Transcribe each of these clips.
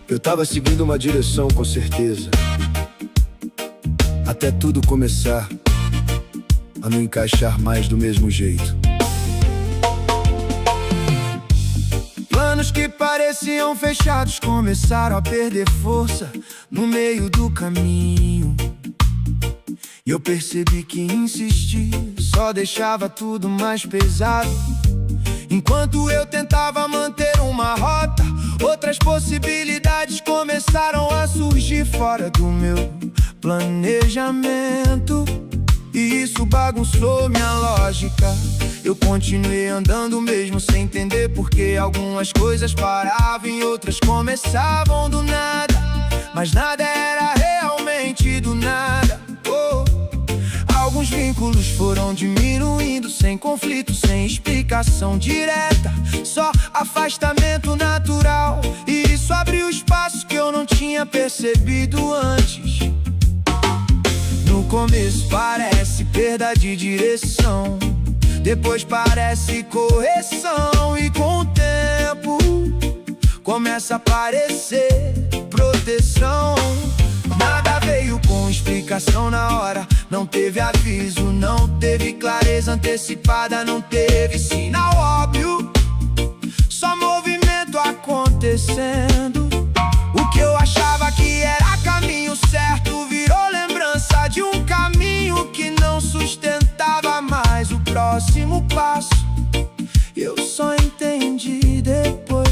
Eu tava seguindo uma direção com certeza, até tudo começar a não encaixar mais do mesmo jeito. Planos que pareciam fechados começaram a perder força no meio do caminho. E eu percebi que insistir só deixava tudo mais pesado. Enquanto eu tentava manter uma rota, outras possibilidades começaram a surgir fora do meu planejamento. E isso bagunçou minha lógica. Eu continuei andando mesmo sem entender porque algumas coisas paravam e outras começavam do nada. Mas nada era realmente do nada. Alguns vínculos foram diminuindo, sem conflito, sem explicação direta, só afastamento natural. E isso abriu espaço que eu não tinha percebido antes. No começo parece perda de direção, depois parece correção, e com o tempo começa a aparecer proteção. Nada veio com explicação na hora, não teve aviso, não teve clareza antecipada, não teve sinal óbvio, só movimento acontecendo. O que eu achava que era caminho certo virou lembrança de um caminho que não sustentava mais o próximo passo. Eu só entendi depois.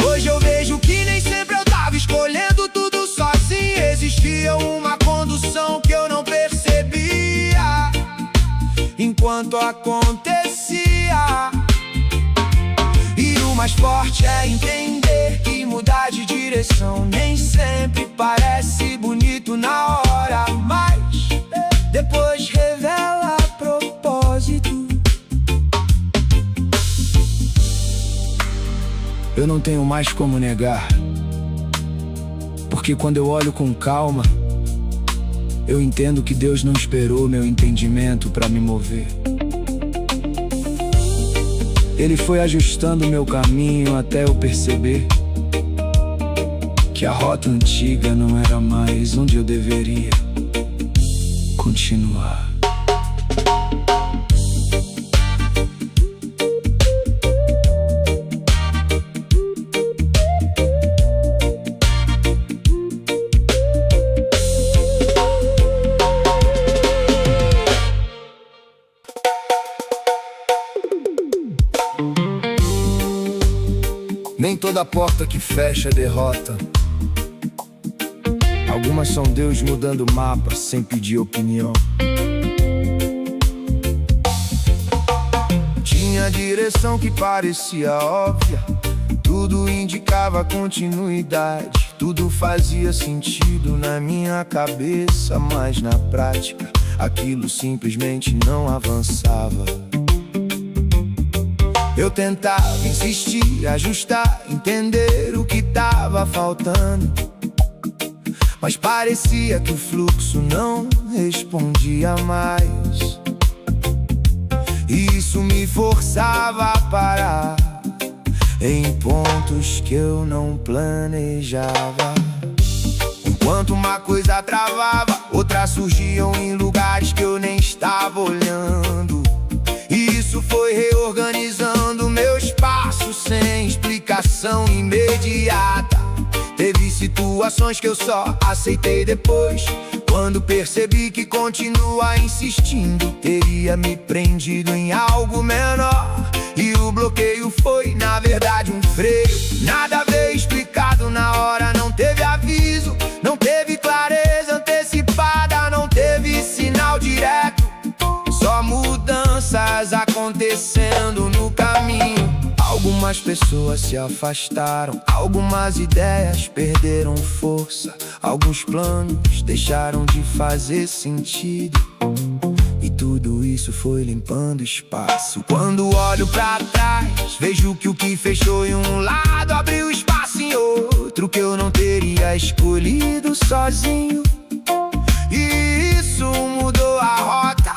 Hoje eu vejo que nem sempre eu tava escolhendo tudo sozinho. Existia uma condução que eu não percebia enquanto acontecia. E o mais forte é entender que mudar de direção nem sempre parece bonito na hora, mas depois revela propósito. Eu não tenho mais como negar, porque quando eu olho com calma, eu entendo que Deus não esperou meu entendimento para me mover. Ele foi ajustando meu caminho até eu perceber que a rota antiga não era mais onde eu deveria continuar. Nem toda porta que fecha é derrota. Algumas são Deus mudando o mapa sem pedir opinião. Tinha direção que parecia óbvia, tudo indicava continuidade, tudo fazia sentido na minha cabeça, mas na prática aquilo simplesmente não avançava. Eu tentava insistir, ajustar, entender o que tava faltando, mas parecia que o fluxo não respondia mais. E isso me forçava a parar em pontos que eu não planejava. Enquanto uma coisa travava, outras surgiam em lugares que eu nem estava olhando. E isso foi reorganizando meus passos sem explicação imediata. Teve situações que eu só aceitei depois, quando percebi que continuar insistindo teria me prendido em algo menor. E o bloqueio foi, na verdade, um freio. Nada veio explicado na hora, não teve aviso, não teve clareza antecipada, não teve sinal direto, só mudanças acontecendo no caminho. Algumas pessoas se afastaram, algumas ideias perderam força, alguns planos deixaram de fazer sentido, e tudo isso foi limpando espaço. Quando olho pra trás, vejo que o que fechou em um lado abriu espaço em outro que eu não teria escolhido sozinho. E isso mudou a rota.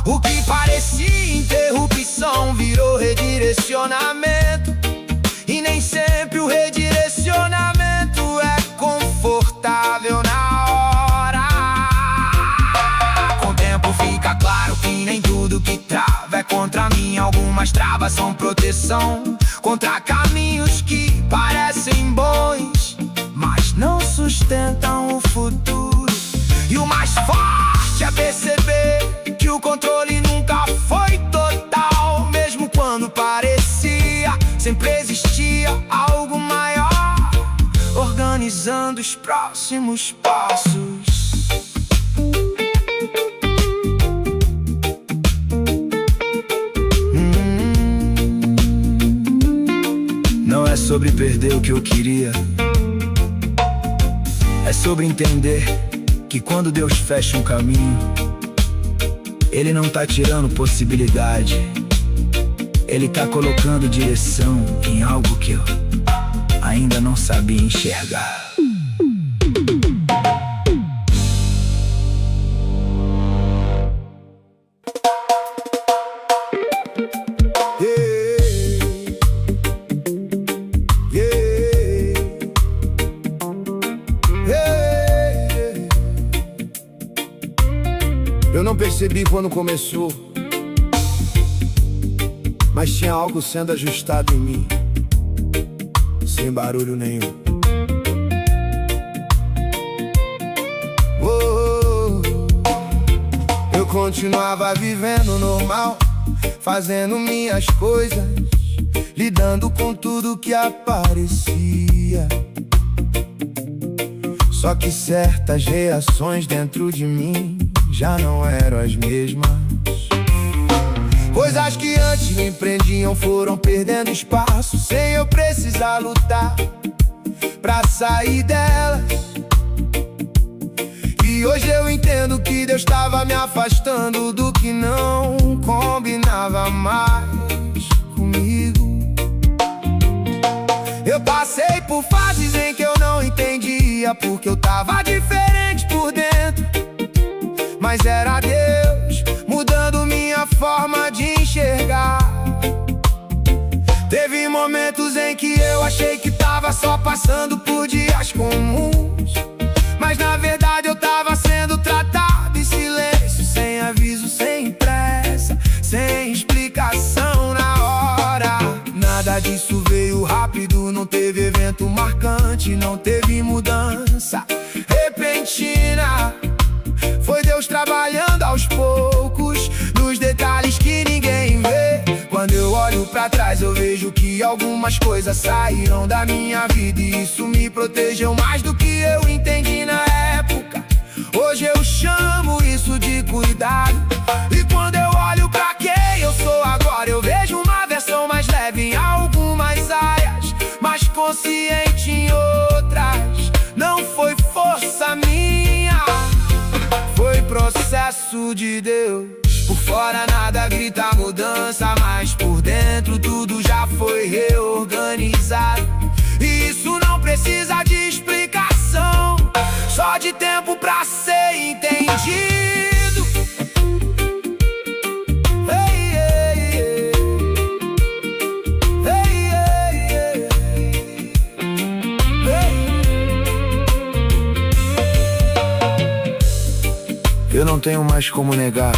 O que parecia interrupção virou redireção. direcionamento. E nem sempre o redirecionamento é confortável na hora. Com o tempo fica claro que nem tudo que trava é contra mim. Algumas travas são proteção contra caminhos que parecem bons, mas não sustentam o futuro. E o mais forte é perceber que o controle nunca foi total. Mesmo quando parecia, sempre existia algo maior organizando os próximos passos. Não é sobre perder o que eu queria, é sobre entender que quando Deus fecha um caminho, Ele não tá tirando possibilidade, Ele tá colocando direção em algo que eu ainda não sabia enxergar. Eu não percebi quando começou, mas tinha algo sendo ajustado em mim, sem barulho nenhum. Eu continuava vivendo normal, fazendo minhas coisas, lidando com tudo que aparecia. Só que certas reações dentro de mim já não eram as mesmas. Coisas que antes me prendiam foram perdendo espaço, sem eu precisar lutar pra sair delas. E hoje eu entendo que Deus estava me afastando do que não combinava mais comigo. Eu passei por fases em que eu não entendia porque eu tava diferente por dentro, mas era Deus mudando minha forma de enxergar. Teve momentos em que eu achei que tava só passando por dias comuns, mas na verdade eu tava sendo tratado em silêncio, sem aviso, sem pressa, sem explicação na hora. Nada disso veio rápido, não teve evento marcante, não teve mudança repentina. Foi Deus trabalhando aos poucos, nos detalhes que ninguém vê. Quando eu olho pra trás eu vejo que algumas coisas saíram da minha vida, e isso me protegeu mais do que eu entendi na época. Hoje eu chamo isso de cuidado. E quando eu olho pra quem eu sou agora, eu vejo uma versão mais leve em algumas áreas, mais consciente em outras. Não foi força minha, foi processo de Deus. Por fora nada grita mudança, mas por dentro tudo já foi reorganizado. E isso não precisa de explicação, só de tempo pra ser entendido. Ei, ei, ei. Ei, ei, ei. Eu não tenho mais como negar,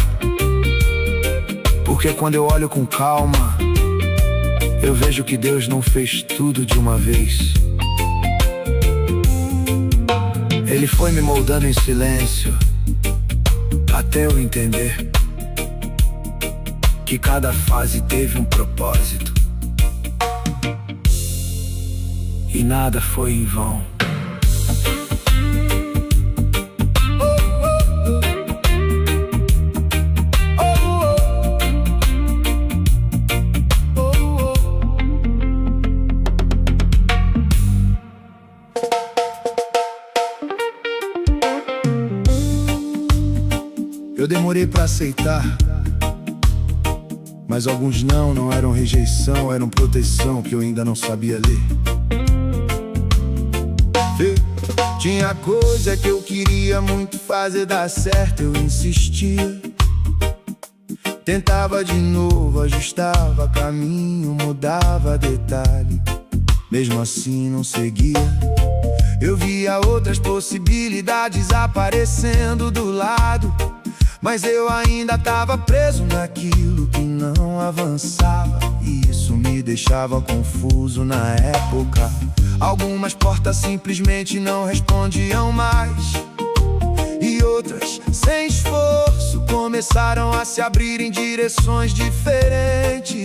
porque quando eu olho com calma, eu vejo que Deus não fez tudo de uma vez. Ele foi me moldando em silêncio, até eu entender que cada fase teve um propósito, e nada foi em vão. Eu demorei pra aceitar, mas alguns não eram rejeição, eram proteção que eu ainda não sabia ler. Tinha coisa que eu queria muito fazer dar certo, eu insistia. Tentava de novo, ajustava caminho, mudava detalhe, mesmo assim não seguia. Eu via outras possibilidades aparecendo do lado, mas eu ainda tava preso naquilo que não avançava, e isso me deixava confuso na época. Algumas portas simplesmente não respondiam mais, e outras, sem esforço, começaram a se abrir em direções diferentes.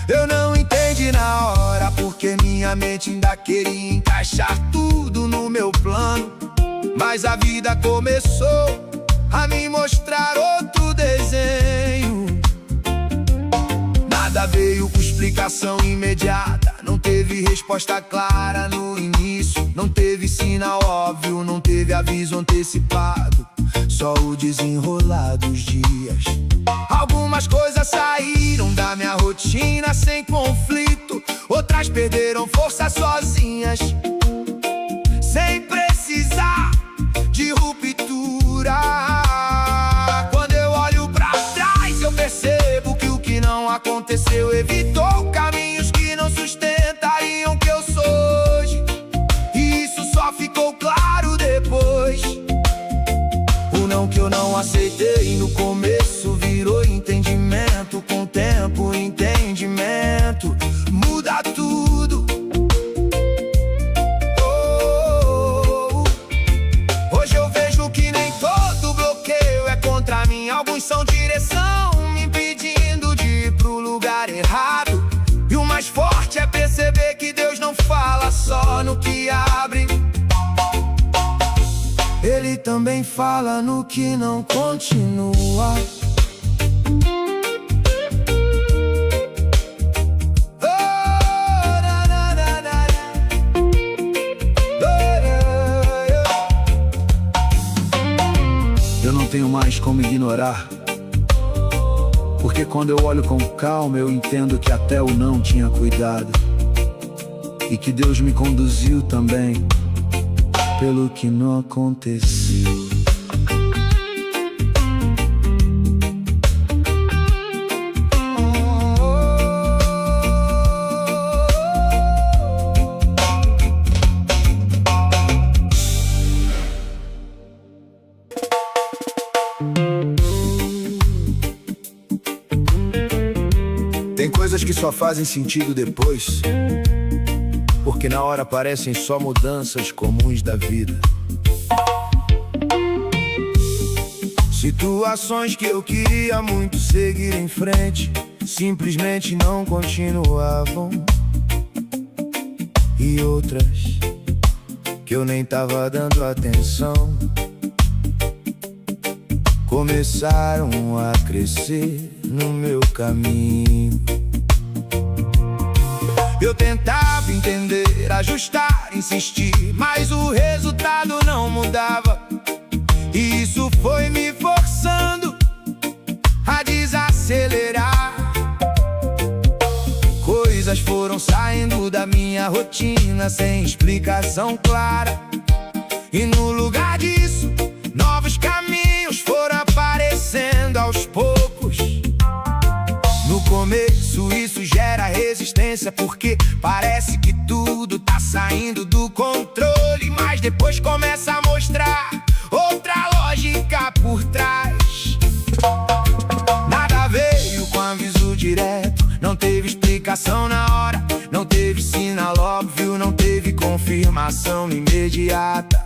Eu não entendi na hora, porque minha mente ainda queria encaixar tudo no meu plano. Mas a vida começou a me mostrar outro desenho. Nada veio com explicação imediata, não teve resposta clara no início, não teve sinal óbvio, não teve aviso antecipado, só o desenrolar dos dias. Algumas coisas saíram da minha rotina sem conflito, outras perderam força sozinhas, sem precisar de ruptura. Quando eu olho pra trás, eu percebo que o que não aconteceu evitou caminhos que não sustentariam o que eu sou hoje. E isso só ficou claro depois. O não que eu não aceitei no começo virou entendimento. Com o tempo, entendimento muda tudo. Hoje eu vejo que nem todo bloqueio é contra mim. Alguns são direção, me impedindo de ir pro lugar errado. E o mais forte é perceber que Deus não fala só no que abre, Ele também fala no que não continua. Eu não tenho mais como ignorar, porque quando eu olho com calma eu entendo que até o não tinha cuidado, e que Deus me conduziu também pelo que não aconteceu. Tem coisas que só fazem sentido depois, porque na hora parecem só mudanças comuns da vida. Situações que eu queria muito seguir em frente simplesmente não continuavam, e outras que eu nem tava dando atenção começaram a crescer no meu caminho. Eu tentava entender, ajustar, insistir, mas o resultado não mudava, e isso foi me forçando a desacelerar. Coisas foram saindo da minha rotina sem explicação clara, e no lugar disso, novos caminhos foram aparecendo aos poucos. No começo isso gera resistência, porque parece que tudo tá saindo do controle, mas depois começa a mostrar outra lógica por trás. Nada veio com aviso direto, não teve explicação na hora, não teve sinal óbvio, não teve confirmação imediata.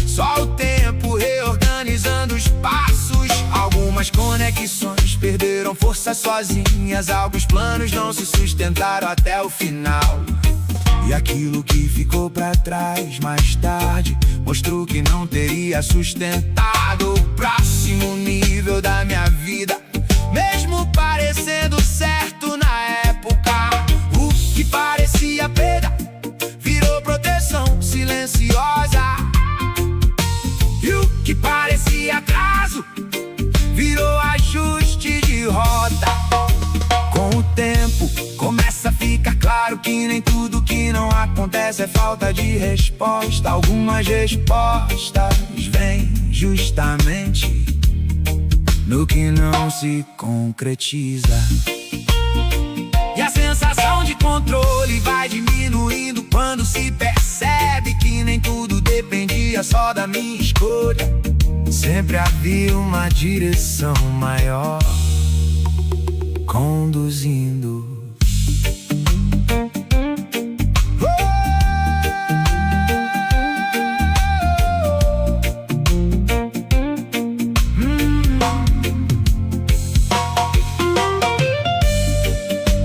Só o tempo reorganizando os passos. Algumas conexões perderam força sozinhas, alguns planos não se sustentaram até o final. E aquilo que ficou pra trás mais tarde mostrou que não teria sustentado o próximo nível da minha vida. Mesmo parecendo certo na época, o que parecia perda virou proteção silenciosa, e o que parecia atraso virou ajuste de rota. Com o tempo começa a ficar claro que nem tudo que não acontece é falta de resposta. Algumas respostas vêm justamente no que não se concretiza. E a sensação de controle vai diminuindo quando se percebe que nem tudo dependia só da minha escolha. Sempre havia uma direção maior conduzindo.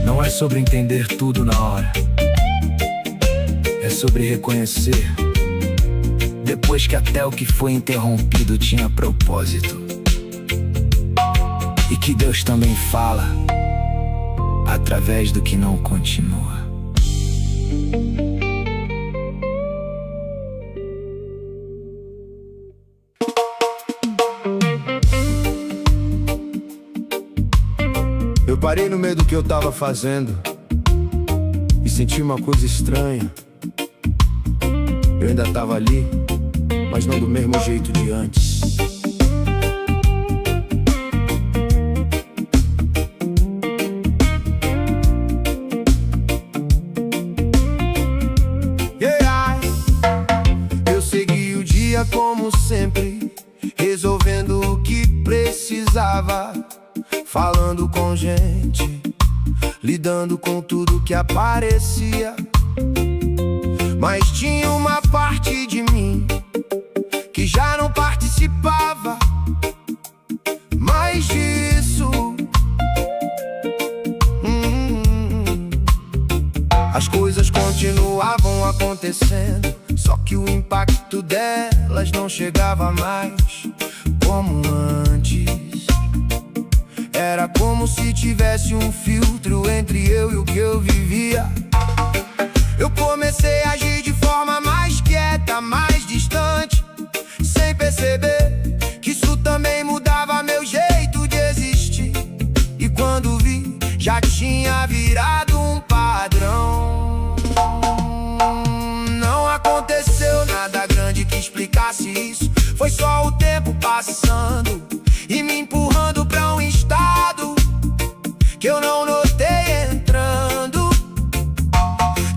Não é sobre entender tudo na hora, é sobre reconhecer depois que até o que foi interrompido tinha propósito. E que Deus também fala através do que não continua. Eu parei no meio do que eu tava fazendo e senti uma coisa estranha. Eu ainda tava ali, mas não do mesmo jeito de antes. Eu segui o dia como sempre, resolvendo o que precisava, falando com gente, lidando com tudo que aparecia. Mas tinha uma parte de mim que já não participava mais disso. As coisas continuavam acontecendo, só que o impacto delas não chegava mais como antes. Era como se tivesse um filtro entre eu e o que eu vivia. Eu comecei a agir de forma mais quieta, mais distante, sem perceber que isso também mudava meu jeito de existir. E quando vi, já tinha virado um padrão. Não aconteceu nada grande que explicasse isso. Foi só o tempo passando e me empurrando pra um estado que eu não notei entrando.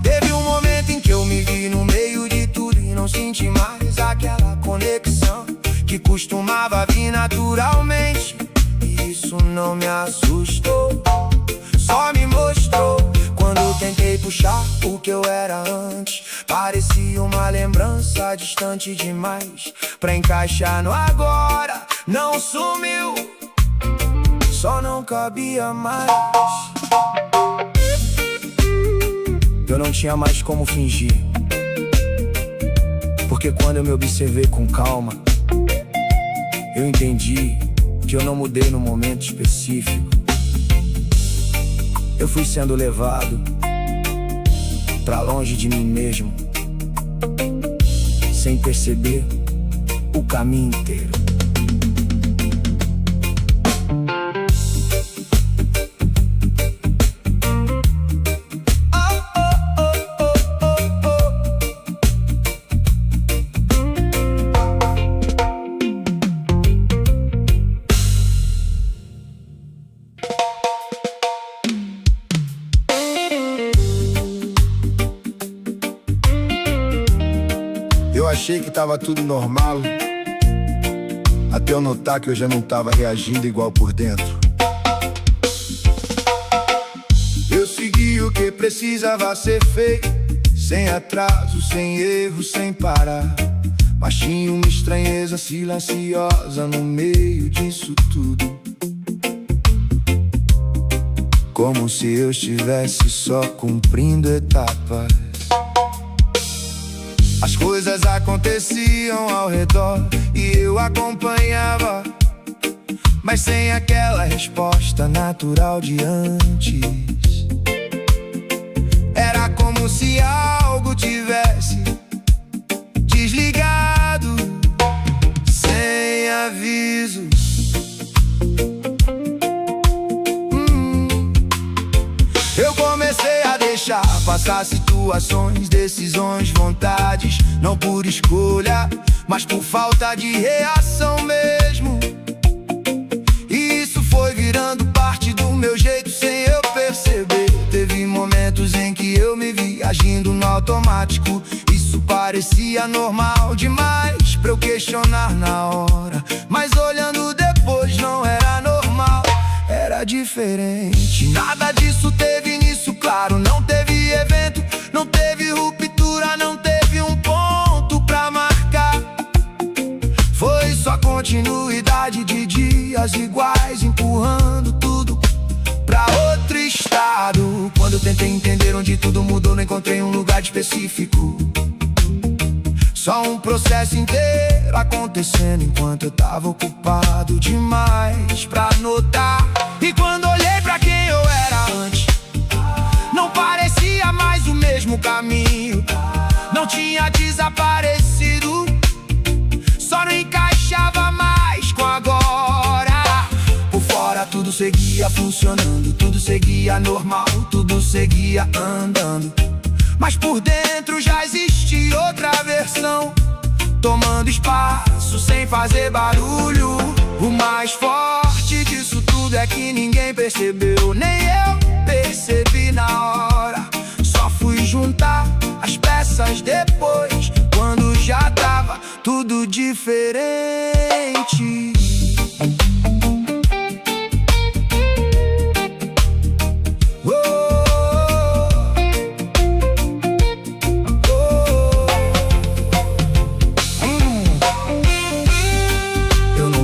Teve um momento em que eu me vi no meio de tudo e não senti mais aquela conexão que costumava vir naturalmente. E isso não me assustou, só me mostrou. Quando eu tentei puxar o que eu era antes, parecia uma lembrança distante demais pra encaixar no agora. Não sumiu, só não cabia mais. Eu não tinha mais como fingir, porque quando eu me observei com calma, eu entendi que eu não mudei num momento específico. Eu fui sendo levado pra longe de mim mesmo, sem perceber o caminho inteiro. Eu achei que tava tudo normal, até eu notar que eu já não tava reagindo igual por dentro. Eu segui o que precisava ser feito, sem atraso, sem erro, sem parar. Mas tinha uma estranheza silenciosa no meio disso tudo, como se eu estivesse só cumprindo etapas. As coisas aconteciam ao redor e eu acompanhava, mas sem aquela resposta natural de antes. Era como se algo tivesse desligado, sem aviso. Eu comecei a deixar passar situações, decisões, vontades, não por escolha, mas por falta de reação mesmo. E parecia normal demais pra eu questionar na hora, mas olhando depois não era normal, era diferente. Nada disso teve início, claro, não teve evento, não teve ruptura, não teve um ponto pra marcar. Foi só continuidade de dias iguais, empurrando tudo pra outro estado. Quando eu tentei entender onde tudo mudou, não encontrei um lugar específico. Só um processo inteiro acontecendo enquanto eu tava ocupado demais pra notar. E quando olhei pra quem eu era antes, não parecia mais o mesmo caminho. Não tinha desaparecido, só não encaixava mais com agora. Por fora tudo seguia funcionando, tudo seguia normal, tudo seguia andando, mas por dentro já existe outra versão, tomando espaço sem fazer barulho. O mais forte disso tudo é que ninguém percebeu, nem eu percebi na hora. Só fui juntar as peças depois, quando já tava tudo diferente.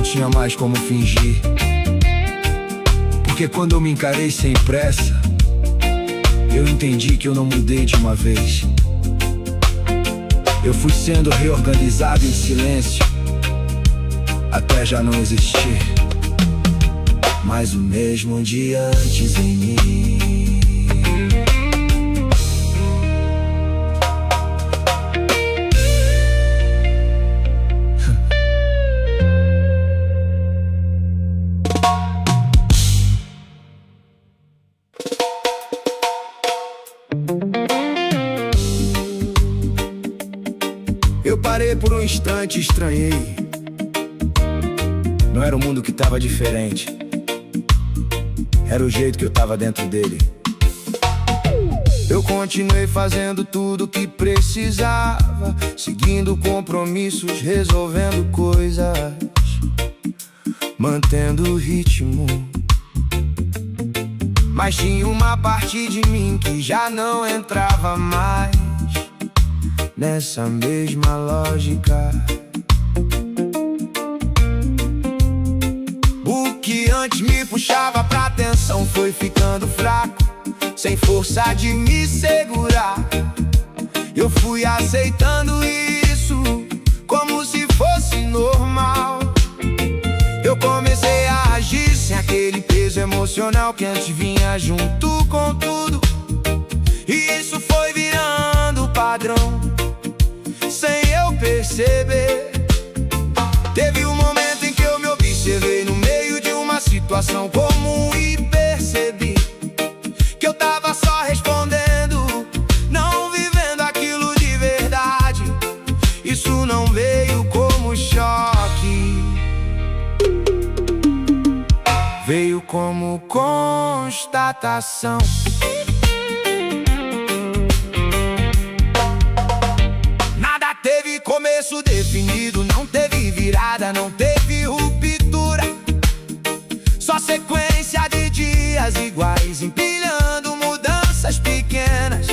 Tinha mais como fingir, porque quando eu me encarei sem pressa, eu entendi que eu não mudei de uma vez. Eu fui sendo reorganizado em silêncio, até já não existir mais o mesmo de antes em mim. Eu parei por um instante e estranhei. Não era o mundo que tava diferente, era o jeito que eu tava dentro dele. Eu continuei fazendo tudo que precisava, seguindo compromissos, resolvendo coisas, mantendo o ritmo. Mas tinha uma parte de mim que já não entrava mais nessa mesma lógica. O que antes me puxava pra atenção foi ficando fraco, sem força de me segurar. Eu fui aceitando isso como se fosse normal. Eu comecei a agir sem aquele peso emocional que antes vinha junto com tudo, e isso foi virando padrão sem eu perceber. Teve um momento em que eu me observei no meio de uma situação comum e percebi que eu tava só respondendo, não vivendo aquilo de verdade. Isso não veio como choque, veio como constatação. Teve começo definido, não teve virada, não teve ruptura, só sequência de dias iguais, empilhando mudanças pequenas.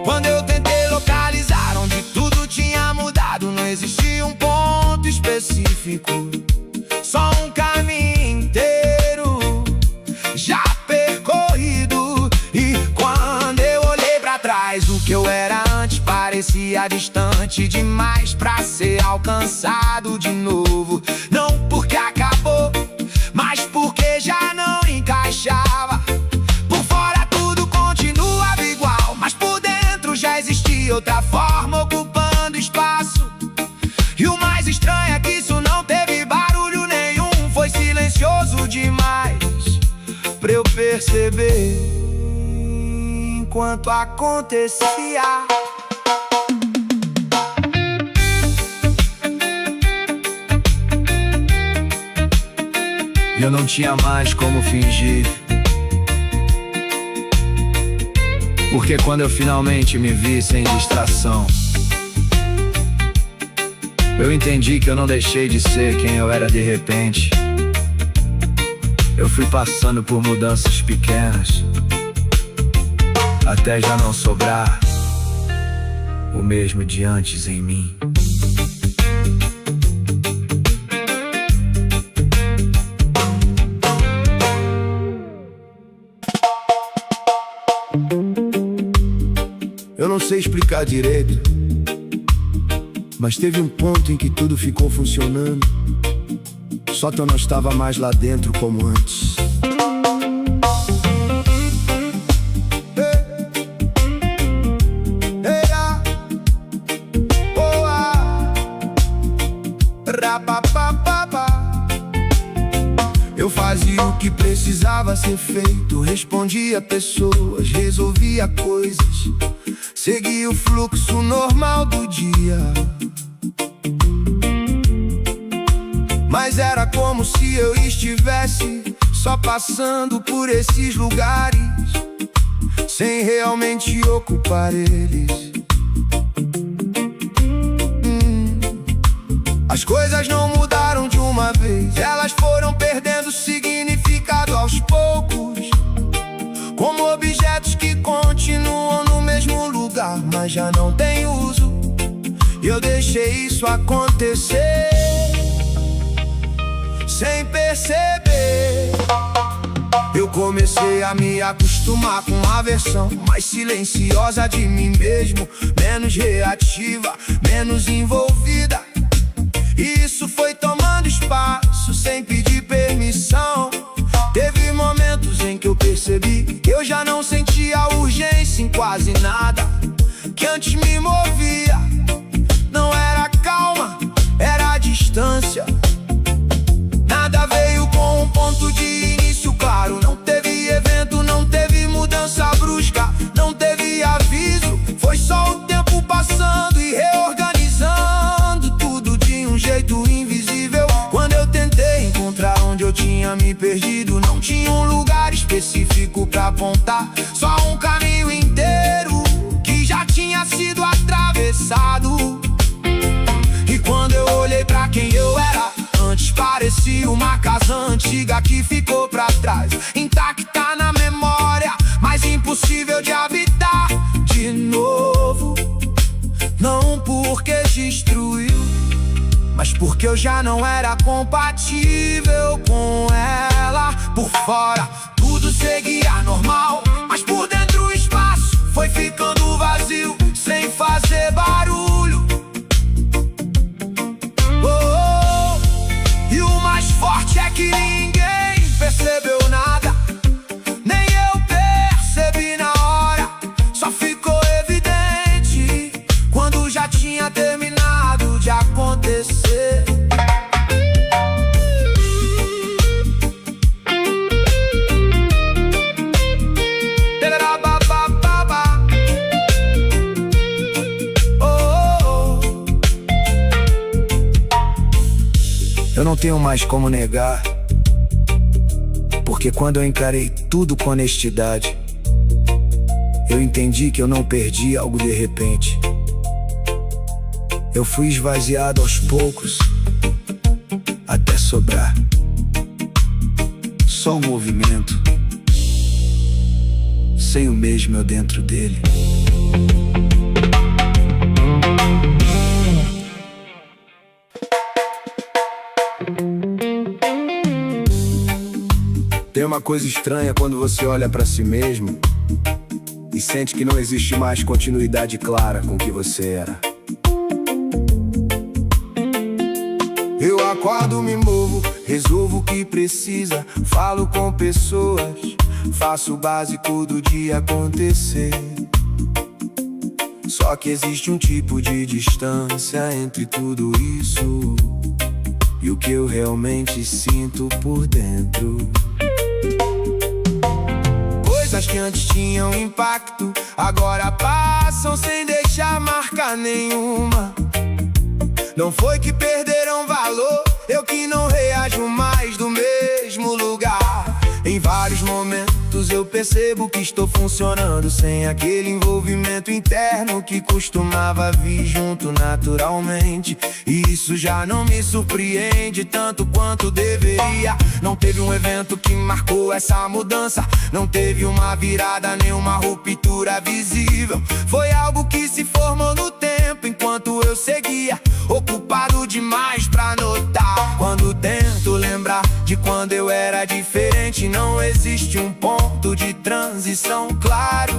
Quando eu tentei localizar onde tudo tinha mudado, não existia um ponto específico, só um caminho inteiro já percorrido. E quando eu olhei pra trás, o que eu era antes parecia distante demais pra ser alcançado de novo. Não porque acabou, mas porque já não encaixava. Por fora tudo continuava igual, mas por dentro já existia outra forma ocupando espaço. E o mais estranho é que isso não teve barulho nenhum, foi silencioso demais pra eu perceber enquanto acontecia. Eu não tinha mais como fingir, porque quando eu finalmente me vi sem distração, Eu entendi que eu não deixei de ser quem eu era de repente. Eu fui passando por mudanças pequenas, até já não sobrar o mesmo de antes em mim. Eu não sei explicar direito, mas teve um ponto em que tudo ficou funcionando. Só que eu não estava mais lá dentro como antes. Eu fazia o que precisava ser feito, respondia pessoas, resolvia coisas, seguia o fluxo normal do dia. Mas era como se eu estivesse só passando por esses lugares, sem realmente ocupar eles. As coisas não mudaram de uma vez, elas foram perdendo significado aos poucos, como objetos que continuam no mesmo lugar, mas já não têm uso. E eu deixei isso acontecer sem perceber. Eu comecei a me acostumar com a versão mais silenciosa de mim mesmo, menos reativa, menos envolvida. E isso foi tomando espaço sem pedir permissão. Teve momentos em que eu percebi que eu já não sentia urgência em quase nada que antes me movia. Não era calma, era a distância. Nada veio com um ponto de início claro. Não teve evento, não teve mudança brusca, não teve aviso. Foi só o tempo passando e reorganizando tudo de um jeito invisível. Quando eu tentei encontrar onde eu tinha me perdido, não tinha um lugar específico pra apontar, só um caminho inteiro que já tinha sido atravessado. E quando eu olhei pra quem eu era antes, parecia uma casa antiga que ficou pra trás, intacta na memória, mas impossível de habitar de novo. Não porque destruiu, mas porque eu já não era compatível com ela. Por fora tudo seguia normal, mas por dentro o espaço foi ficando vazio, sem fazer barulho. E o mais forte é que ninguém percebeu nada, nem eu percebi na hora. Só ficou evidente quando já tinha terminado de acontecer. Eu não tenho mais como negar, porque quando eu encarei tudo com honestidade, eu entendi que eu não perdi algo de repente. Eu fui esvaziado aos poucos, até sobrar só um movimento, sem o mesmo eu dentro dele. Tem uma coisa estranha quando você olha pra si mesmo e sente que não existe mais continuidade clara com o que você era. Eu acordo, me movo, resolvo o que precisa, falo com pessoas, faço o básico do dia acontecer. Só que existe um tipo de distância entre tudo isso e o que eu realmente sinto por dentro. Coisas que antes tinham impacto agora passam sem deixar marca nenhuma. Não foi que perderam valor, eu que não reajo mais do mesmo lugar. Em vários momentos momentos eu percebo que estou funcionando sem aquele envolvimento interno que costumava vir junto naturalmente. E isso já não me surpreende tanto quanto deveria. Não teve um evento que marcou essa mudança, não teve uma virada nem uma ruptura visível. Foi algo que se formou no tempo enquanto eu seguia, ocupado demais pra notar. Quando tento lembrar de quando eu era diferente, não existe um ponto de transição claro.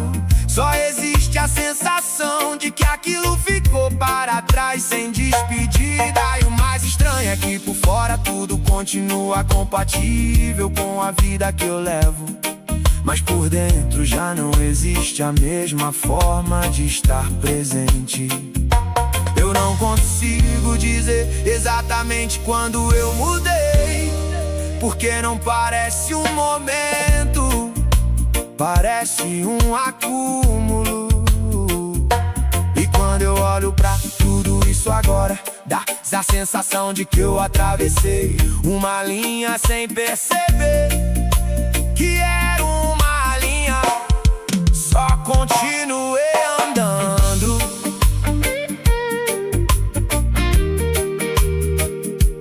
Só existe a sensação de que aquilo ficou para trás sem despedida. E o mais estranho é que por fora tudo continua compatível com a vida que eu levo, mas por dentro já não existe a mesma forma de estar presente. Eu não consigo dizer exatamente quando eu mudei, porque não parece um momento, parece um acúmulo. E quando eu olho pra tudo isso agora, dá a sensação de que eu atravessei uma linha sem perceber que era uma linha. Só continuei andando.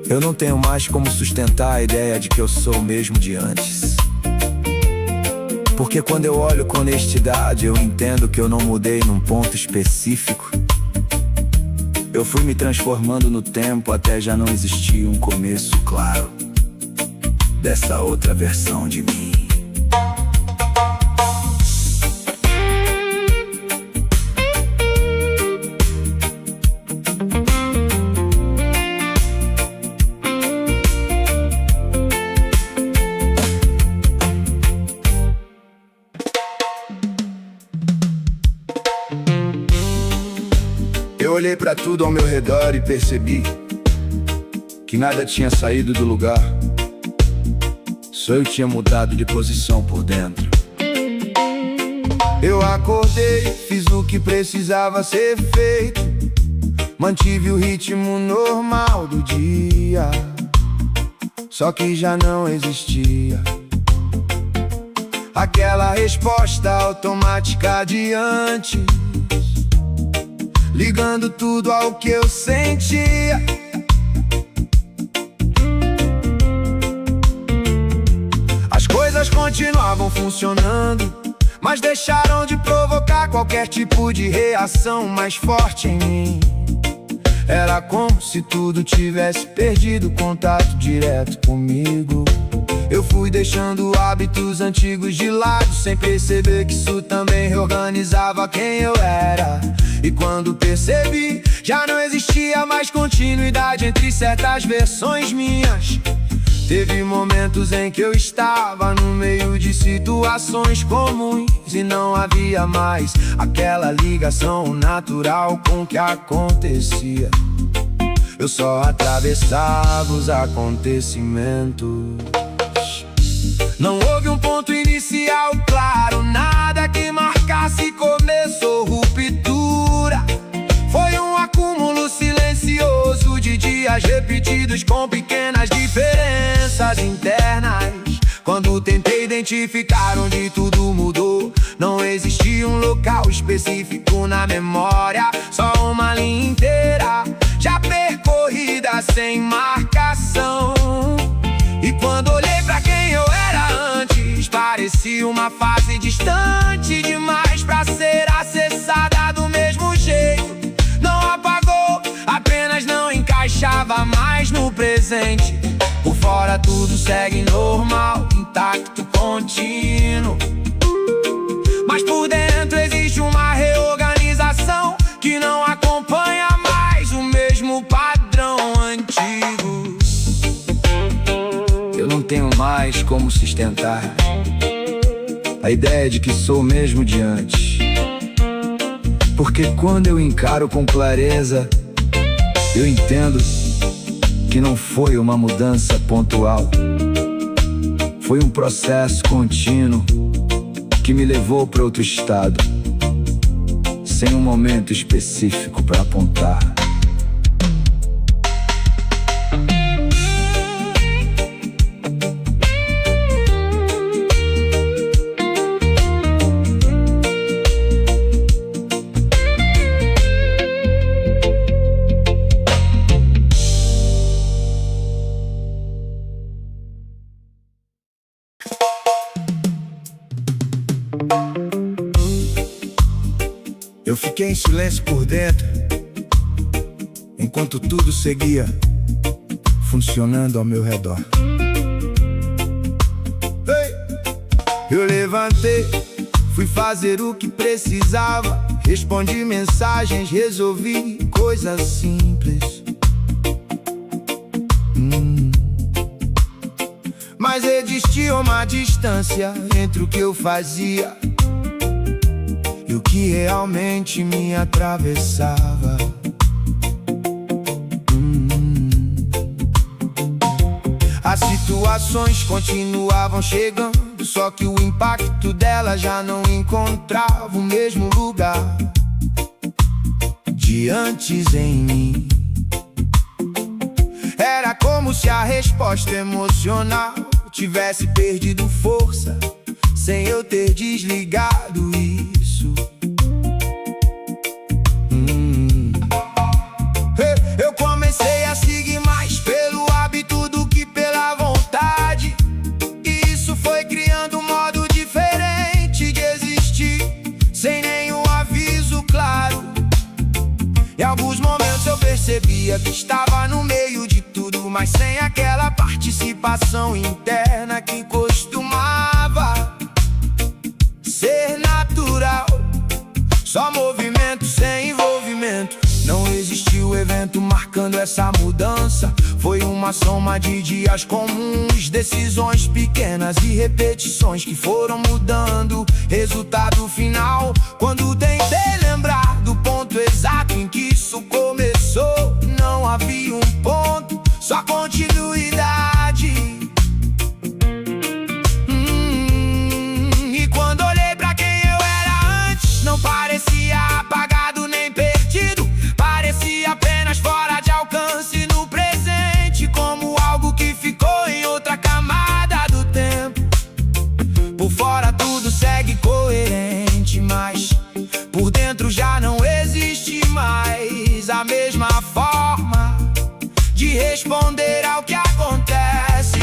Eu não tenho mais como sustentar a ideia de que eu sou o mesmo de antes, porque quando eu olho com honestidade eu entendo que eu não mudei num ponto específico. Eu fui me transformando no tempo até já não existir um começo claro dessa outra versão de mim. Eu olhei pra tudo ao meu redor e percebi que nada tinha saído do lugar. Só eu tinha mudado de posição por dentro. Eu acordei, fiz o que precisava ser feito, mantive o ritmo normal do dia. Só que já não existia aquela resposta automática de antes, ligando tudo ao que eu sentia. As coisas continuavam funcionando, mas deixaram de provocar qualquer tipo de reação mais forte em mim. Era como se tudo tivesse perdido contato direto comigo. Eu fui deixando hábitos antigos de lado, sem perceber que isso também reorganizava quem eu era. E quando percebi, já não existia mais continuidade entre certas versões minhas. Teve momentos em que eu estava no meio de situações comuns e não havia mais aquela ligação natural com o que acontecia. Eu só atravessava os acontecimentos. Não houve um ponto inicial claro, nada que marcasse começo ou ruptura. Foi um acúmulo silencioso de dias repetidos com pequenas diferenças internas. Quando tentei identificar onde tudo mudou, não existia um local específico na memória, só uma linha inteira já percorrida sem marcação. E quando olhei pra quem eu era antes, parecia uma fase distante demais pra ser acessada do mesmo jeito. Não apagou, apenas não encaixava mais no presente. Por fora tudo segue normal, intacto, contínuo, mas por dentro existe uma reorganização que não acompanha mais o mesmo padrão antigo. Eu não tenho mais como sustentar a ideia de que sou o mesmo de antes, porque quando eu encaro com clareza, eu entendo que não foi uma mudança pontual, foi um processo contínuo que me levou para outro estado, sem um momento específico para apontar. Eu fiquei em silêncio por dentro, enquanto tudo seguia funcionando ao meu redor. Eu levantei, fui fazer o que precisava, respondi mensagens, resolvi coisas simples. Mas existia uma distância entre o que eu fazia e o que realmente me atravessava. As situações continuavam chegando, só que o impacto dela já não encontrava o mesmo lugar de antes em mim. Era como se a resposta emocional tivesse perdido força, sem eu ter desligado isso. Eu comecei a seguir mais pelo hábito do que pela vontade, e isso foi criando um modo diferente de existir, sem nenhum aviso claro. Em alguns momentos eu percebia que estava no meio de tudo, mas sem aquela participação interna que costumava ser natural. Só movimento sem envolvimento. Não existiu evento marcando essa mudança. Foi uma soma de dias comuns, decisões pequenas e repetições que foram mudando. Resultado final, quando tentei lembrar do ponto exato em que isso começou, não havia um ponto, só continuidade. E quando olhei pra quem eu era antes, não parecia apagado nem perdido, parecia apenas fora de alcance no presente, como algo que ficou em outra camada do tempo. Por fora tudo segue coerente, mas por dentro já não existe mais a mesma forma de responder ao que acontece.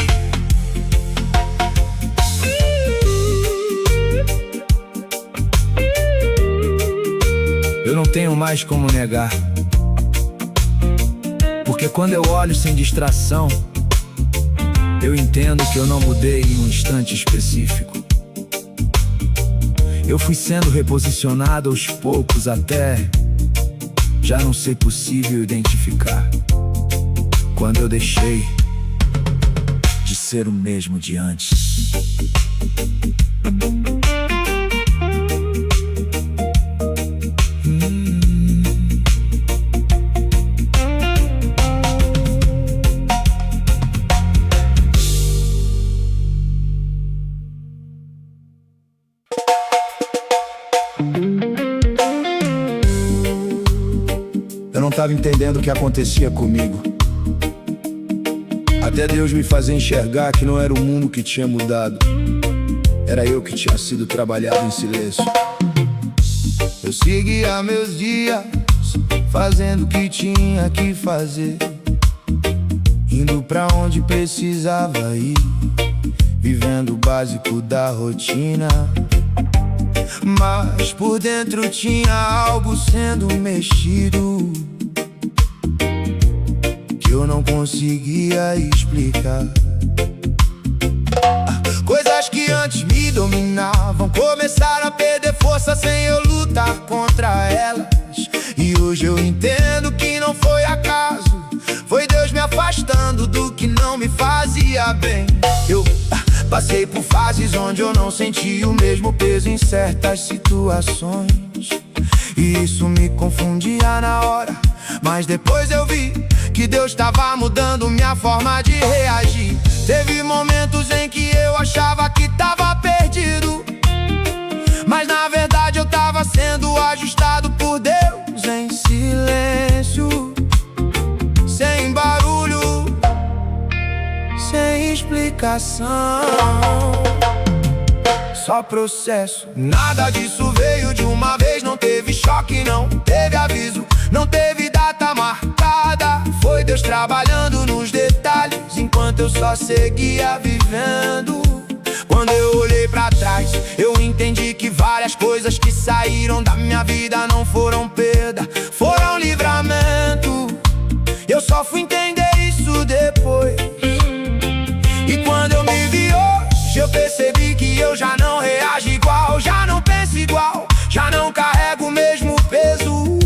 Eu não tenho mais como negar, porque quando eu olho sem distração, eu entendo que eu não mudei em um instante específico. Eu fui sendo reposicionado aos poucos até já não ser possível identificar quando eu deixei de ser o mesmo de antes. Eu não estava entendendo o que acontecia comigo, até Deus me fazer enxergar que não era o mundo que tinha mudado, era eu que tinha sido trabalhado em silêncio. Eu seguia meus dias, fazendo o que tinha que fazer, indo pra onde precisava ir, vivendo o básico da rotina. Mas por dentro tinha algo sendo mexido que eu não conseguia explicar. Coisas que antes me dominavam começaram a perder força sem eu lutar contra elas. E hoje eu entendo que não foi acaso, foi Deus me afastando do que não me fazia bem. Eu passei por fases onde eu não senti o mesmo peso em certas situações, e isso me confundia na hora, mas depois eu vi que Deus estava mudando minha forma de reagir. Teve momentos em que eu achava que estava perdido, mas na verdade eu estava sendo ajustado por Deus em silêncio, sem barulho, sem explicação, só processo. Nada disso veio de uma vez, não teve choque, não teve aviso, não teve data marcada. Foi Deus trabalhando nos detalhes, enquanto eu só seguia vivendo. Quando eu olhei pra trás, eu entendi que saíram da minha vida não foram perda, foram livramento. Eu só fui entender isso depois. E quando eu me vi hoje, eu percebi que eu já não reajo igual, já não penso igual, já não carrego o mesmo peso.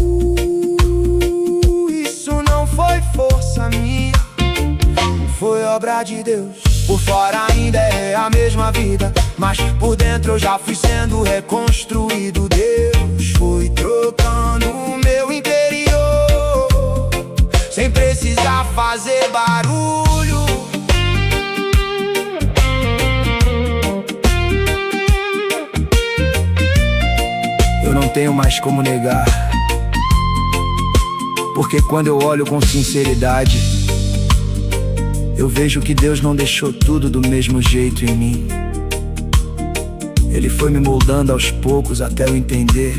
Isso não foi força minha, foi obra de Deus. Por fora ainda é a mesma vida, mas por dentro eu já fui sendo reconstruído. Deus foi trocando o meu interior, sem precisar fazer barulho. Eu não tenho mais como negar, porque quando eu olho com sinceridade, eu vejo que Deus não deixou tudo do mesmo jeito em mim. Ele foi me moldando aos poucos até eu entender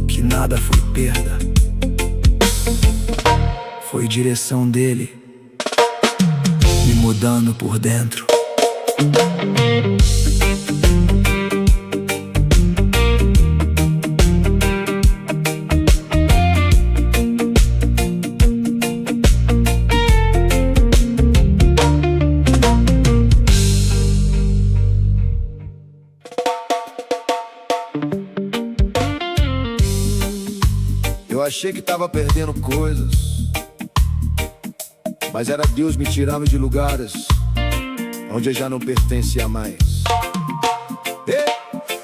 que nada foi perda, foi direção dele me mudando por dentro. Eu achei que tava perdendo coisas, mas era Deus me tirando de lugares onde eu já não pertencia mais.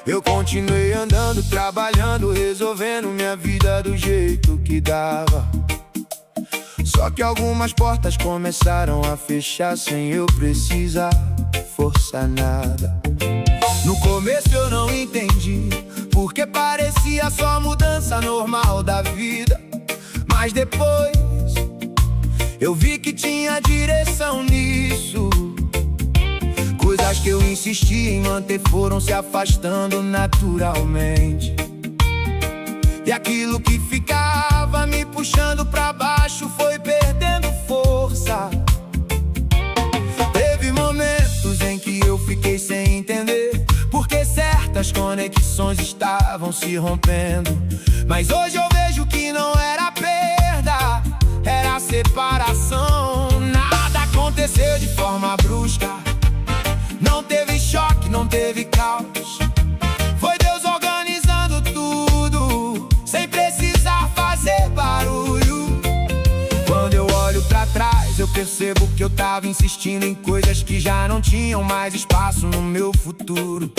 Eu continuei andando, trabalhando, resolvendo minha vida do jeito que dava. Só que algumas portas começaram a fechar sem eu precisar forçar nada. No começo eu não entendi, porque parecia só mudança normal da vida. Mas depois eu vi que tinha direção nisso. Coisas que eu insisti em manter foram se afastando naturalmente, e aquilo que ficava me puxando pra baixo foi perdendo força. Teve momentos em que eu fiquei sem entender porque certas conexões estavam se rompendo. Mas hoje eu vejo que não era perda, era separação. Nada aconteceu de forma brusca, não teve choque, não teve caos. Foi Deus organizando tudo, sem precisar fazer barulho. Quando eu olho pra trás, eu percebo que eu tava insistindo em coisas que já não tinham mais espaço no meu futuro.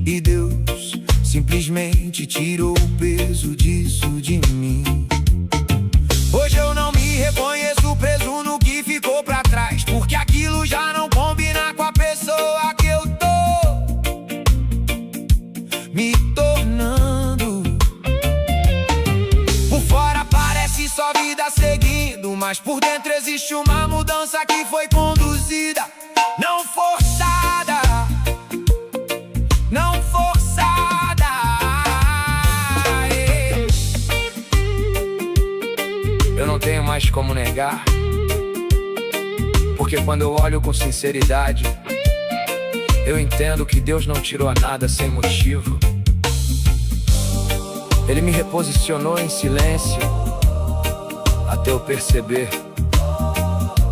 E Deus simplesmente tirou o peso disso de mim. Hoje eu não me reconheço preso no que ficou pra trás, porque aquilo já não combina com a pessoa que eu tô me tornando. Por fora parece só vida seguindo, mas por dentro existe uma mudança que foi conduzida, não forçada, não forçada. Eu não tenho mais como negar, porque quando eu olho com sinceridade, eu entendo que Deus não tirou nada sem motivo. Ele me reposicionou em silêncio até eu perceber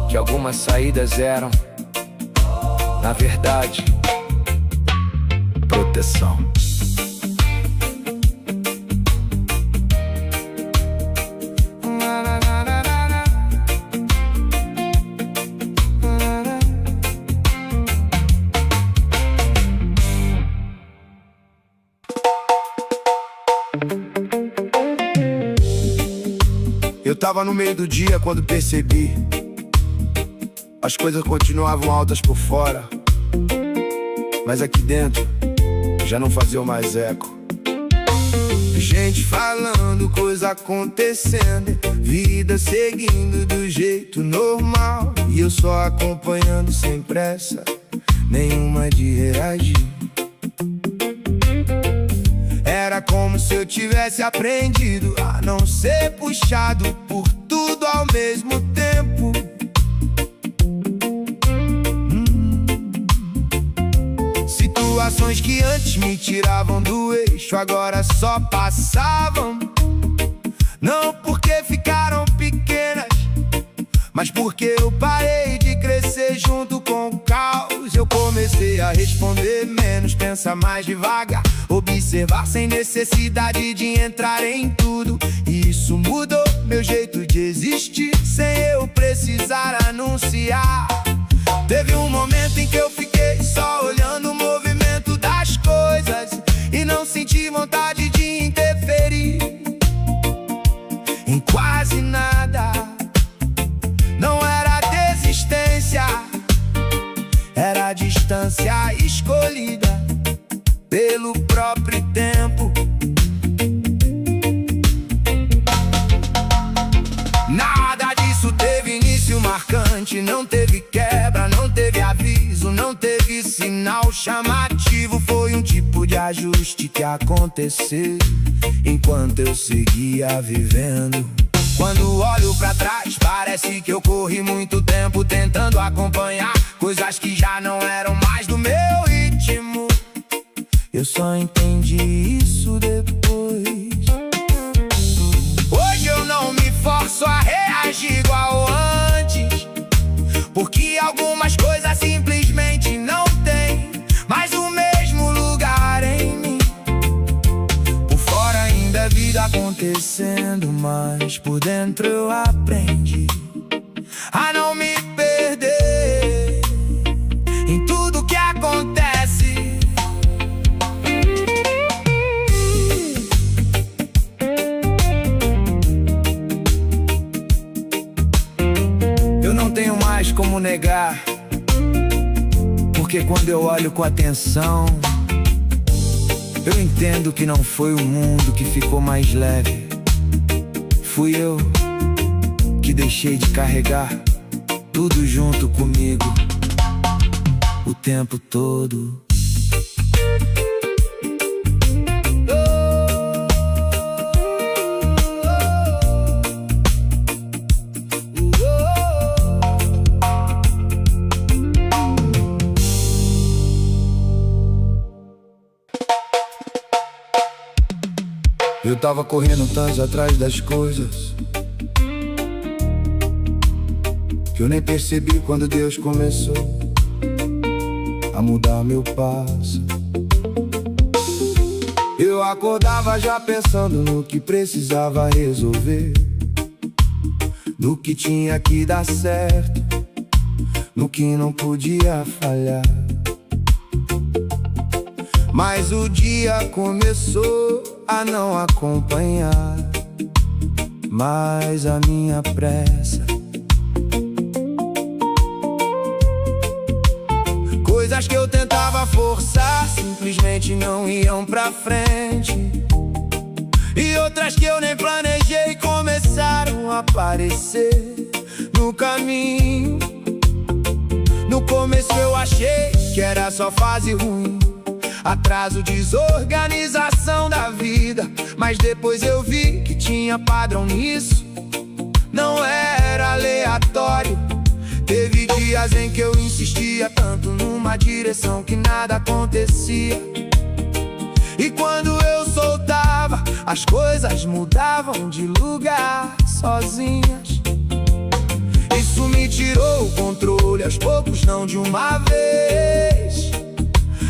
que algumas saídas eram, na verdade, proteção. Eu tava no meio do dia quando percebi, as coisas continuavam altas por fora, mas aqui dentro já não faziam mais eco. Gente falando, coisa acontecendo, vida seguindo do jeito normal, e eu só acompanhando sem pressa nenhuma de reagir. Era como se eu tivesse aprendido a não ser puxado por tudo ao mesmo tempo. Situações que antes me tiravam do eixo eixo agora só passavam. Não porque ficaram pequenas, mas porque eu parei de crescer junto com o caos. Eu comecei a responder menos, pensar mais devagar, observar sem necessidade de entrar em tudo. E isso mudou meu jeito de existir, sem eu precisar anunciar. Teve um momento em que eu fiquei só olhando o movimento das coisas e não senti vontade de interferir em quase nada. Não era desistência, era distância escolhida pelo próprio tempo. Nada disso teve início marcante, não teve quebra, não teve aviso, não teve sinal chamativo. Foi um tipo de ajuste que aconteceu enquanto eu seguia vivendo. Quando olho pra trás, parece que eu corri muito tempo tentando acompanhar coisas que já não eram mais do meu ritmo. Eu só entendi isso depois. Hoje eu não me forço a reagir igual antes, porque algumas coisas simplesmente não têm mais o mesmo lugar em mim. Por fora ainda é vida acontecendo, mas por dentro eu aprendi a não me perder em tudo que acontece. Eu não tenho mais como negar, porque quando eu olho com atenção, eu entendo que não foi o mundo que ficou mais leve. Fui eu que deixei de carregar tudo junto comigo o tempo todo. Eu tava correndo tanto atrás das coisas que eu nem percebi quando Deus começou a mudar meu passo. Eu acordava já pensando no que precisava resolver, no que tinha que dar certo, no que não podia falhar. Mas o dia começou a não acompanhar mais a minha pressa. Coisas que eu tentava forçar simplesmente não iam pra frente, e outras que eu nem planejei começaram a aparecer no caminho. No começo eu achei que era só fase ruim, atraso, desorganização da vida. Mas depois eu vi que tinha padrão nisso, não era aleatório. Teve dias em que eu insistia tanto numa direção que nada acontecia, e quando eu soltava, as coisas mudavam de lugar sozinhas. Isso me tirou o controle aos poucos, não de uma vez.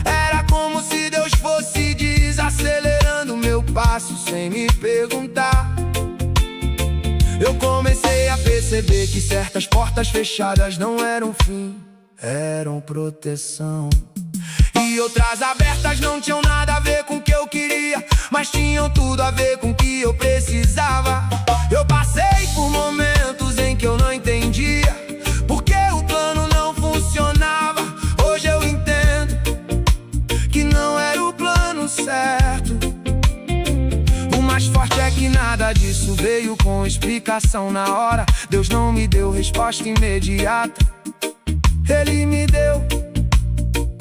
Era como se Deus fosse desacelerando meu passo sem me perguntar. Eu comecei a perceber que certas portas fechadas não eram fim, eram proteção. E outras abertas não tinham nada a ver com o que eu queria, mas tinham tudo a ver com o que eu precisava. Eu passei por momentos em que eu não entendia porque o plano não funcionava. Hoje eu entendo que não era o plano certo. O mais forte é que nada disso veio com explicação na hora. Deus não me deu resposta imediata, Ele me deu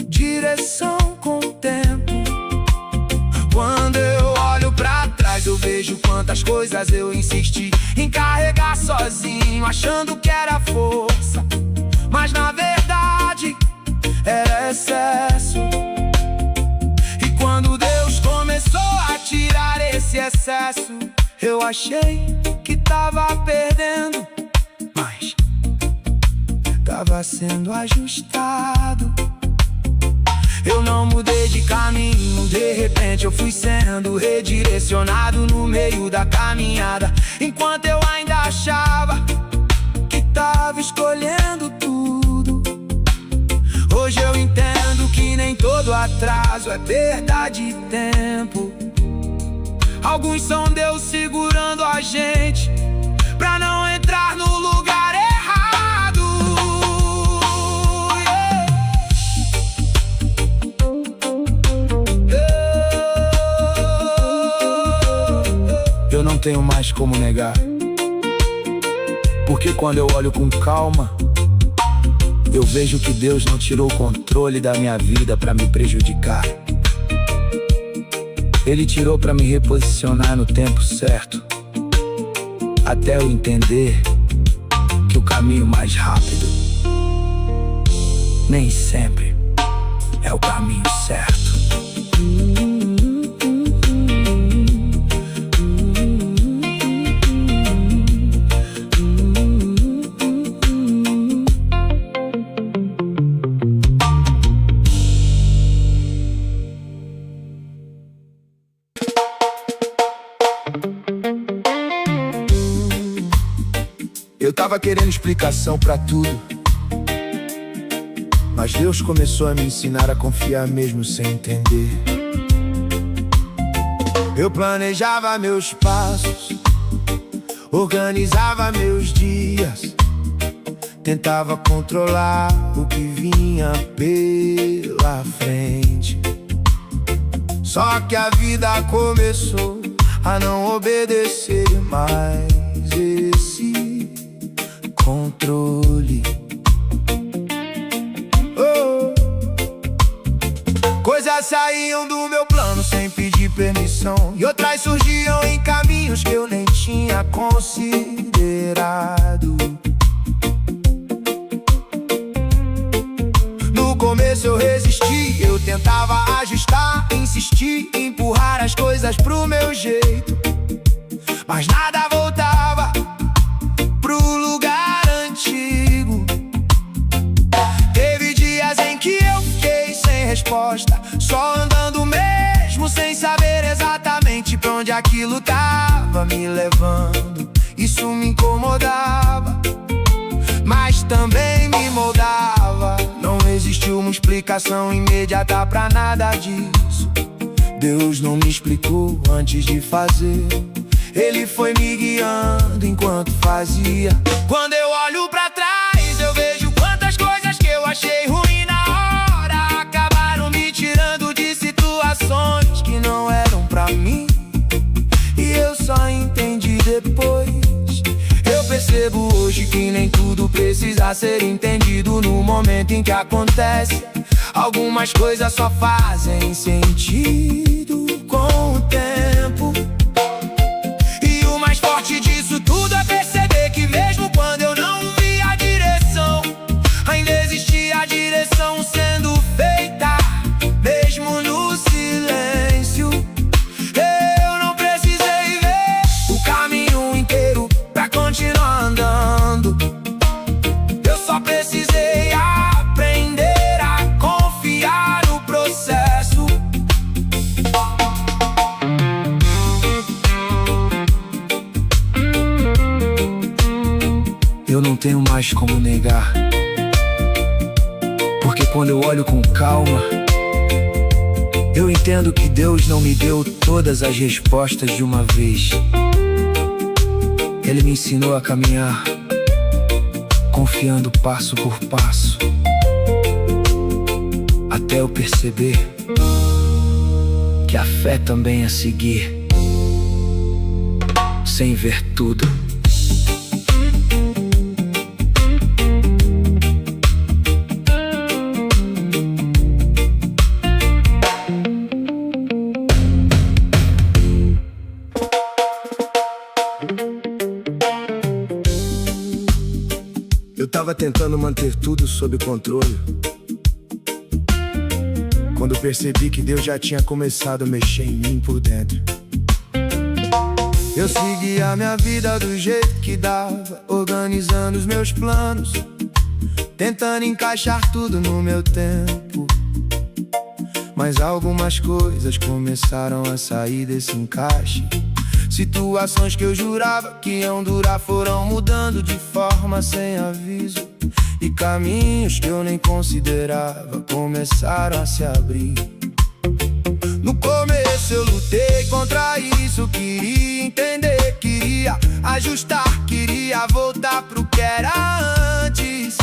direção com o tempo. Quando eu olho pra trás, eu vejo quantas coisas eu insisti em carregar sozinho, achando que era força, mas na verdade era excesso. E quando Deus começou a excesso. Eu achei que tava perdendo, mas tava sendo ajustado. Eu não mudei de caminho, de repente eu fui sendo redirecionado no meio da caminhada. Enquanto eu ainda achava que tava escolhendo tudo, hoje eu entendo que nem todo atraso é perda de tempo. Alguns são Deus segurando a gente pra não entrar no lugar errado. Eu não tenho mais como negar, porque quando eu olho com calma, eu vejo que Deus não tirou o controle da minha vida pra me prejudicar. Ele tirou pra me reposicionar no tempo certo, até eu entender que o caminho mais rápido nem sempre é o caminho certo. Eu tava querendo explicação pra tudo, mas Deus começou a me ensinar a confiar mesmo sem entender. Eu planejava meus passos, organizava meus dias, tentava controlar o que vinha pela frente. Só que a vida começou a não obedecer mais esse controle. Coisas saíam do meu plano sem pedir permissão, e outras surgiam em caminhos que eu nem tinha considerado. No começo eu resisti, eu tentava ajustar, insistir, empurrar as coisas pro meu jeito, mas nada voltava pro lugar antigo. Teve dias em que eu fiquei sem resposta, só andando mesmo sem saber exatamente pra onde aquilo tava me levando. Isso me incomodava, mas também me moldava. Não existiu uma explicação imediata pra nada disso. Deus não me explicou antes de fazer, Ele foi me guiando enquanto fazia. Quando eu olho pra trás, eu vejo quantas coisas que eu achei ruim na hora acabaram me tirando de situações que não eram pra mim. E eu só entendi depois. Eu percebo hoje que nem tudo precisa ser entendido no momento em que acontece. Algumas coisas só fazem sentido com o tempo. E o mais forte disso tudo é perceber que mesmo quando eu não vi a direção, ainda existia a direção sendo feita. Mesmo no silêncio, eu não precisei ver o caminho inteiro pra continuar andando. Eu só precisei aprender a confiar no processo. Eu não tenho mais como negar, porque quando eu olho com calma, eu entendo que Deus não me deu todas as respostas de uma vez. Ele me ensinou a caminhar, confiando passo por passo, até eu perceber que a fé também é seguir, sem ver tudo. Eu tava tentando manter tudo sob controle, quando percebi que Deus já tinha começado a mexer em mim por dentro. Eu seguia a minha vida do jeito que dava, organizando os meus planos, tentando encaixar tudo no meu tempo. Mas algumas coisas começaram a sair desse encaixe. Situações que eu jurava que iam durar foram mudando de forma sem aviso, e caminhos que eu nem considerava começaram a se abrir. No começo eu lutei contra isso, queria entender, queria ajustar, queria voltar pro que era antes,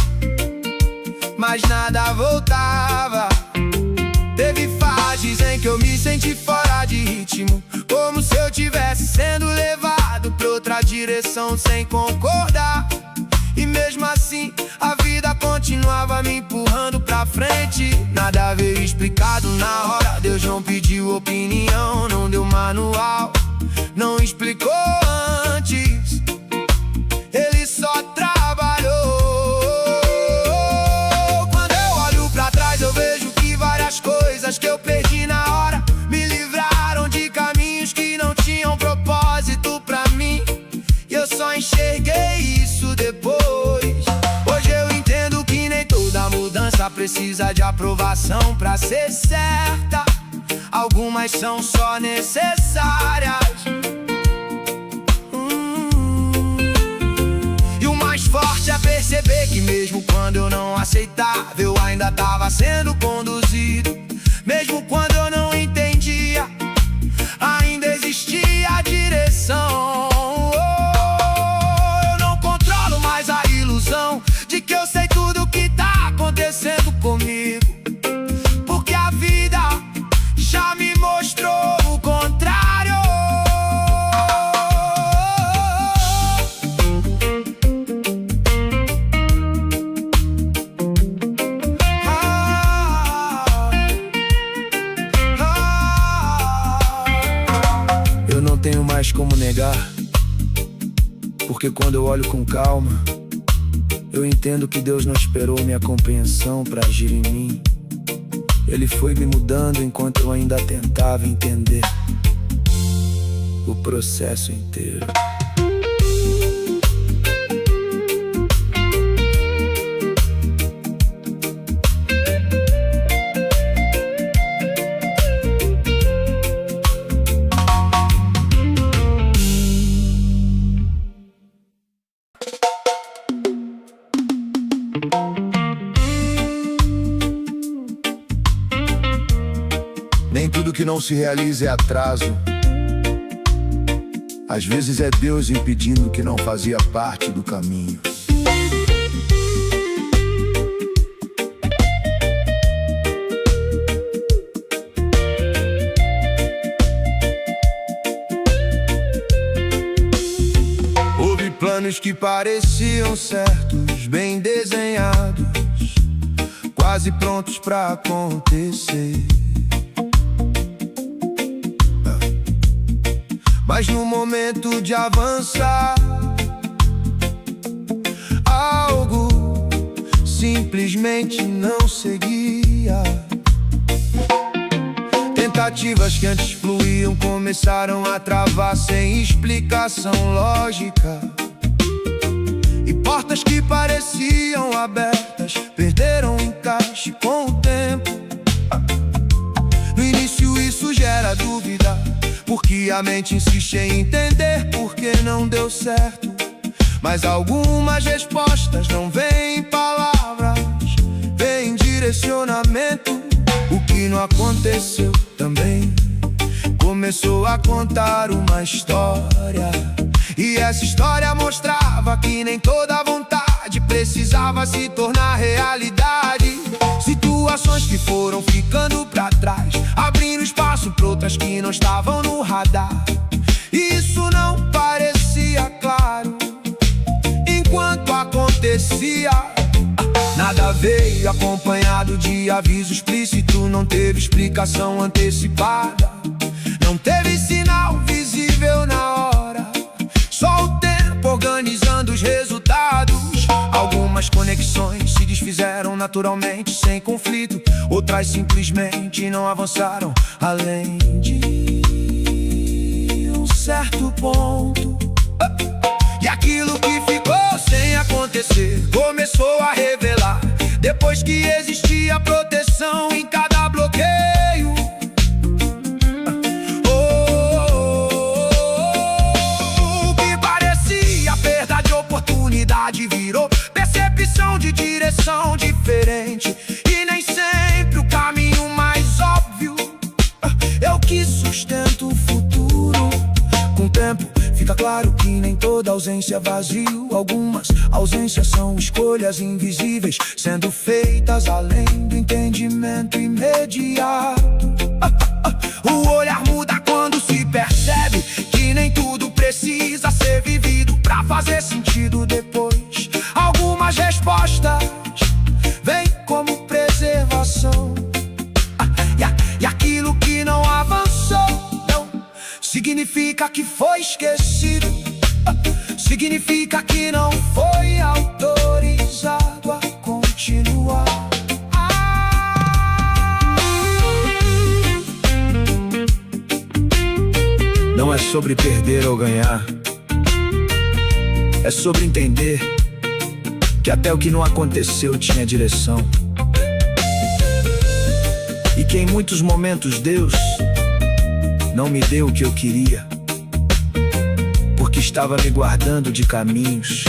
mas nada voltava. Teve fases em que eu me senti fora de ritmo, como se eu tivesse sendo levado pra outra direção sem concordar. E mesmo assim, a vida continuava me empurrando pra frente. Nada veio explicado na hora, Deus não pediu opinião, não deu manual, não explicou antes, Ele só trabalhou. Quando eu olho pra trás eu vejo que várias coisas que eu perdi na hora me livraram de caminhos que não tinham propósito pra mim, e eu só enxerguei isso depois. Hoje eu entendo que nem toda mudança precisa de aprovação pra ser certa, algumas são só necessárias. E o mais forte é perceber que mesmo quando eu não aceitava, eu ainda tava sendo conduzido. Mesmo quando eu não entendia, ainda existia a direção. Eu não controlo mais a ilusão de que eu sei tudo o que tá acontecendo comigo, porque a vida já me mostrou o contrário. Eu não tenho mais como negar, porque quando eu olho com calma, eu entendo que Deus não esperou minha compreensão pra agir em mim. Ele foi me mudando enquanto eu ainda tentava entender o processo inteiro. Nem tudo que não se realiza é atraso. Às vezes é Deus impedindo o que não fazia parte do caminho. Houve planos que pareciam certos, bem desenhados, quase prontos pra acontecer. Mas no momento de avançar, algo simplesmente não seguia. Tentativas que antes fluíam começaram a travar sem explicação lógica, e portas que pareciam abertas perderam o encaixe com o tempo. No início isso gera dúvida, porque a mente insiste em entender por que não deu certo. Mas algumas respostas não vêm em palavras, vêm em direcionamento. O que não aconteceu também começou a contar uma história, e essa história mostrava que nem toda vontade precisava se tornar realidade. Situações que foram ficando pra trás, abrindo espaço pra outras que não estavam no radar. Isso não parecia claro enquanto acontecia. Nada veio acompanhado de aviso explícito, não teve explicação antecipada, não teve sinal visível na hora, só o tempo organizando os resultados. Algumas conexões se desfizeram naturalmente, sem conflito, outras simplesmente não avançaram além de um certo certo ponto. E aquilo que ficou sem acontecer começou a revelar, depois que existia proteção em cada bloqueio. O que parecia perda de oportunidade virou percepção de direção diferente. E nem sempre o caminho mais óbvio é o que sustenta o futuro. Com o tempo fica claro que nem toda ausência é vazio. Algumas ausências são escolhas invisíveis, sendo feitas além do entendimento imediato. O olhar muda quando se percebe que nem tudo precisa ser vivido pra fazer sentido depois. Algumas respostas vêm como preservação, e aquilo que não avançou não significa que foi esquecido, significa que não foi autorizado a continuar. Não é sobre perder ou ganhar, é sobre entender que até o que não aconteceu tinha direção, e que em muitos momentos Deus não me deu o que eu queria, porque estava me guardando de caminhos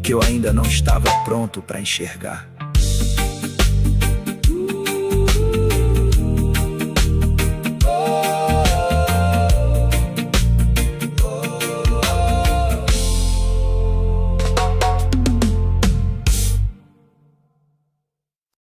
que eu ainda não estava pronto para enxergar.